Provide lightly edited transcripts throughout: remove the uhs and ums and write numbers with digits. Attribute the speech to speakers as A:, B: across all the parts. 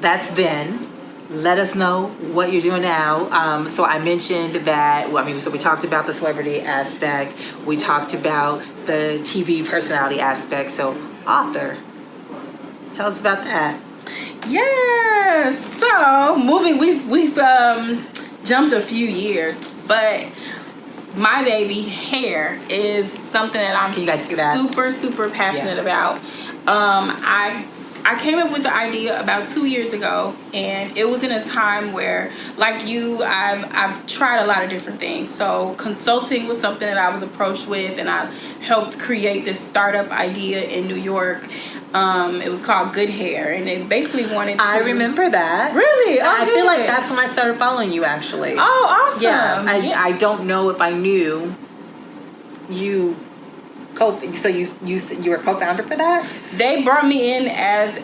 A: that's then. Let us know what you're doing now. So I mentioned that, so we talked about the celebrity aspect. We talked about the TV personality aspect. So author, tell us about that.
B: Yeah. So we've jumped a few years, but my baby hair is something that I'm super passionate about. I came up with the idea about 2 years ago, and it was in a time where, like you, I've tried a lot of different things. So consulting was something that I was approached with, and I helped create this startup idea in New York. It was called Good Hair, and they basically wanted to...
A: I remember that.
B: Really? Oh,
A: I feel like that's when I started following you, actually.
B: Oh, awesome.
A: Yeah. I don't know if I knew you... So you were co-founder for that?
B: They brought me in as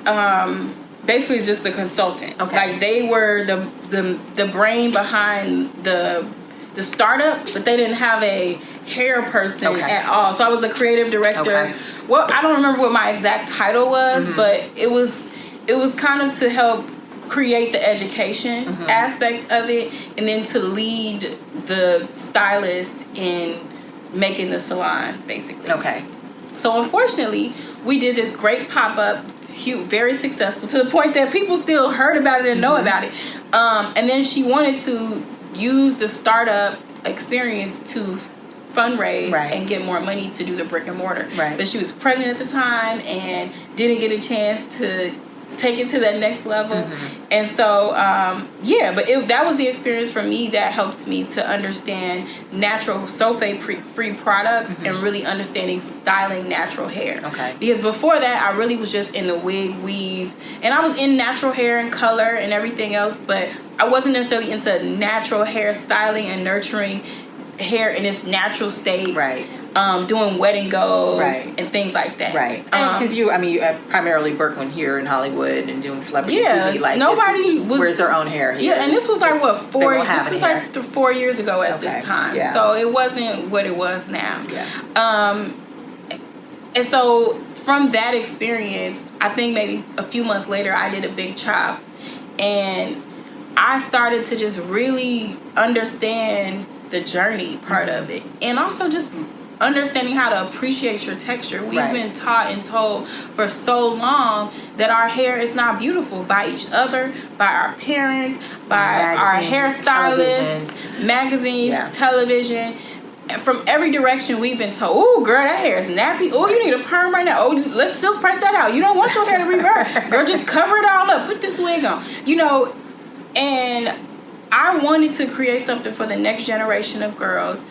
B: basically just the consultant.
A: Okay.
B: Like they were the brain behind the startup, but they didn't have a hair person at all. So I was the creative director.
A: Okay.
B: Well, I don't remember what my exact title was, but it was kind of to help create the education aspect of it, and then to lead the stylist in making the salon, basically.
A: Okay.
B: So unfortunately, we did this great pop-up, very successful, to the point that people still heard about it and know about it. And then she wanted to use the startup experience to fundraise and get more money to do the brick and mortar.
A: Right.
B: But she was pregnant at the time and didn't get a chance to take it to that next level. And so that was the experience for me that helped me to understand natural sulfate-free products and really understanding styling natural hair.
A: Okay.
B: Because before that, I really was just in the wig, weave, and I was in natural hair and color and everything else, but I wasn't necessarily into natural hair styling and nurturing hair in its natural state.
A: Right.
B: Doing wedding goals and things like that.
A: Right. Because you primarily work here in Hollywood and doing celebrity TV. Like
B: nobody
A: wears their own hair here.
B: Yeah, and this was like 4 years ago at this time.
A: Yeah.
B: So it wasn't what it was now.
A: Yeah.
B: And so from that experience, I think maybe a few months later, I did a big chop, and I started to just really understand the journey part of it, and also just understanding how to appreciate your texture. We've been taught and told for so long that our hair is not beautiful by each other, by our parents, by our hairstylists, magazines, television. And from every direction we've been told, oh girl, that hair is nappy. Oh, you need a perm right now. Oh, let's silk press that out. You don't want your hair to revert. Girl, just cover it all up. Put this wig on. And I wanted to create something for the next generation of girls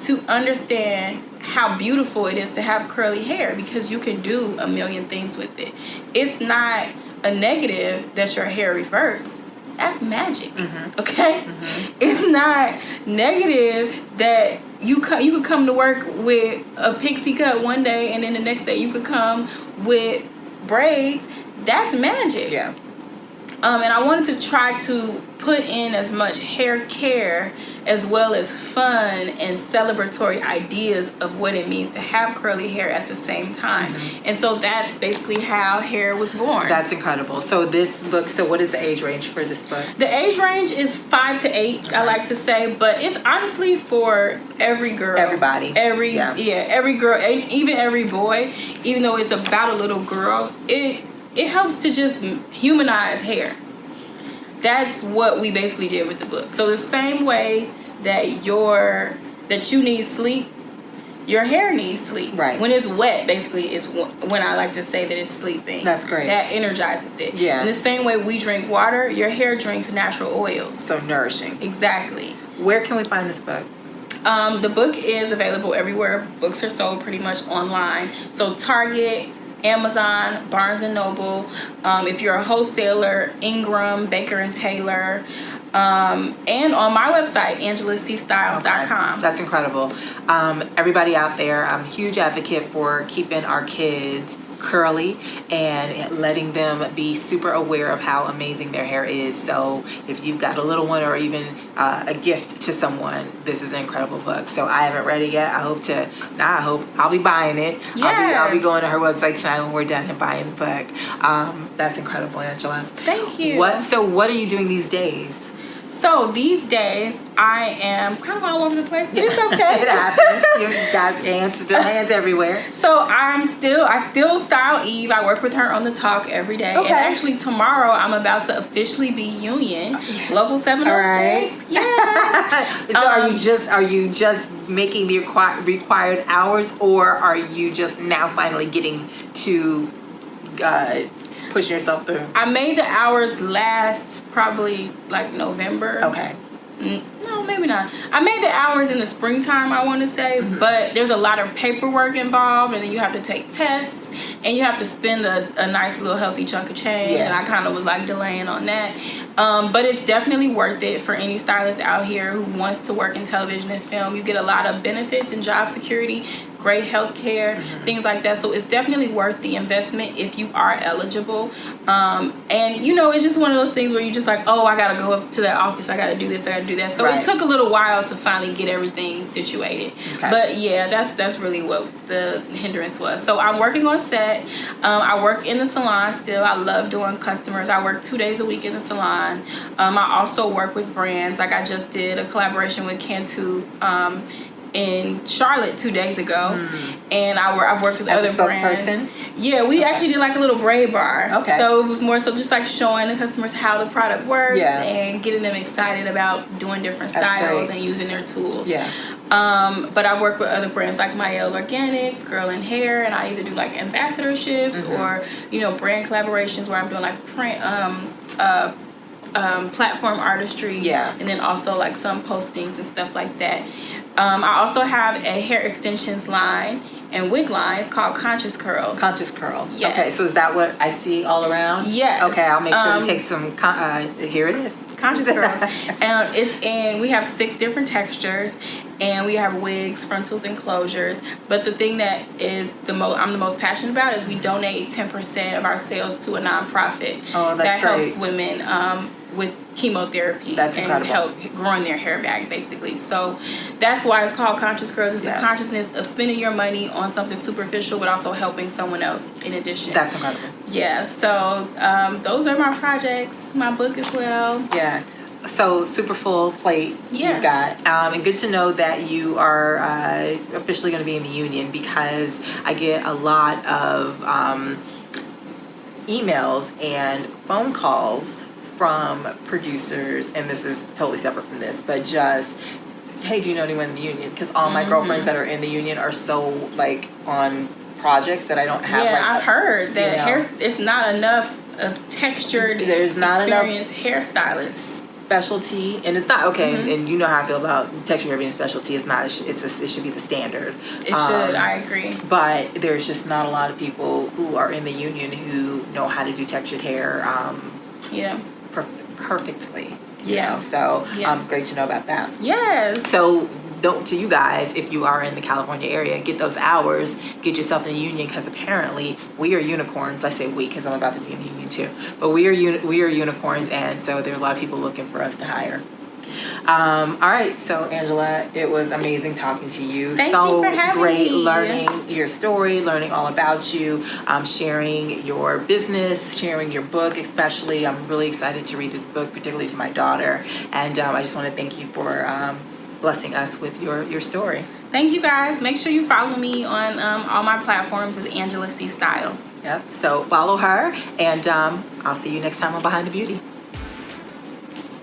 B: to understand how beautiful it is to have curly hair, because you can do a million things with it. It's not a negative that your hair reverts. That's magic. Okay? It's not negative that you could come to work with a pixie cut one day and then the next day you could come with braids. That's magic.
A: Yeah.
B: And I wanted to try to put in as much hair care as well as fun and celebratory ideas of what it means to have curly hair at the same time. And so that's basically how hair was born.
A: That's incredible. So this book, what is the age range for this book?
B: The age range is 5 to 8, I like to say, but it's honestly for every girl.
A: Everybody.
B: Every girl, and even every boy, even though it's about a little girl, it helps to just humanize hair. That's what we basically did with the book. So the same way that you need sleep, your hair needs sleep. Right. When it's wet, basically, is when I like to say that it's sleeping.
A: That's great.
B: That energizes it.
A: Yeah.
B: In the same way we drink water, your hair drinks natural oils.
A: So nourishing.
B: Exactly.
A: Where can we find this book?
B: The book is available everywhere books are sold, pretty much online. So Target, Amazon, Barnes & Noble. If you're a wholesaler, Ingram, Baker & Taylor. And on my website, angelacstyles.com.
A: That's incredible. Everybody out there, I'm a huge advocate for keeping our kids curly and letting them be super aware of how amazing their hair is. So if you've got a little one or even a gift to someone, this is an incredible book. So I haven't read it yet. I hope I'll be buying it.
B: Yes.
A: I'll be going to her website tonight when we're done and buying the book. That's incredible, Angela.
B: Thank you.
A: What are you doing these days?
B: So these days, I am kind of all over the place, but it's okay.
A: It happens. You've got hands everywhere.
B: So I still style Eve. I work with her on the talk every day.
A: Okay.
B: And actually tomorrow, I'm about to officially be union, local 706.
A: All right.
B: Yeah.
A: So are you just making the required hours, or are you just now finally getting to push yourself through?
B: I made the hours last probably like November.
A: Okay.
B: No, maybe not. I made the hours in the springtime, I want to say, but there's a lot of paperwork involved, and then you have to take tests, and you have to spend a nice little healthy chunk of change, and I kind of was like delaying on that. But it's definitely worth it for any stylist out here who wants to work in television and film. You get a lot of benefits and job security, great health care, things like that. So it's definitely worth the investment if you are eligible. And you know, it's just one of those things where you just like, oh, I gotta go up to that office, I gotta do this, I gotta do that. So it took a little while to finally get everything situated. Okay. But yeah, that's really what the hindrance was. So I'm working on set. I work in the salon still. I love doing customers. I work 2 days a week in the salon. I also work with brands. Like I just did a collaboration with Cantu in Charlotte 2 days ago, and I've worked with other
A: spokesperson.
B: brands. Yeah, we actually did like a little braid bar.
A: Okay.
B: So it was more so just like showing the customers how the product works and getting them excited about doing different styles and using their tools. Yeah. But I work with other brands like Mael Organics, Girl in Hair, and I either do like ambassadorships or brand collaborations where I'm doing like print platform artistry, and then also like some postings and stuff like that. I also have a hair extensions line and wig line. It's called Conscious Curls.
A: Conscious Curls.
B: Yes.
A: Okay, so is that what I see all around?
B: Yes.
A: Okay, I'll make sure to take some. Here it is.
B: Conscious Curls. And we have 6 different textures, and we have wigs, frontals, and closures. But the thing that is I'm the most passionate about is we donate 10% of our sales to a nonprofit that helps women with chemotherapy and help growing their hair back, basically. So that's why it's called Conscious Curls. It's the consciousness of spending your money on something superficial, but also helping someone else in addition.
A: That's incredible.
B: Yeah. So those are my projects. My book as well. Yeah.
A: So super full plate you've got, and good to know that you are officially going to be in the union, because I get a lot of emails and phone calls from producers, and this is totally separate from this, but just, hey, do you know anyone in the union? Because all my girlfriends that are in the union are so like on projects that I don't have.
B: Yeah, I've heard that it's not enough of textured,
A: there's not
B: experienced hairstylists.
A: Specialty, and it's not and you know how I feel about texture hair being a specialty. It's not. It should be the standard.
B: It should. I agree.
A: But there's just not a lot of people who are in the union who know how to do textured hair. Perfectly. You know, so great to know about that.
B: Yes.
A: So to you guys, if you are in the California area, get those hours, get yourself in the union, because apparently we are unicorns. I say we because I'm about to be in the union too, but we are unicorns, and so there's a lot of people looking for us to hire. All right, so Angela, it was amazing talking to you.
B: Thank you for having me.
A: Learning your story, learning all about you, sharing your business, sharing your book especially. I'm really excited to read this book, particularly to my daughter, and I just want to thank you for blessing us with your story.
B: Thank you, guys. Make sure you follow me on all my platforms as Angela C. Styles.
A: Yep, so follow her, and I'll see you next time on Behind the Beauty.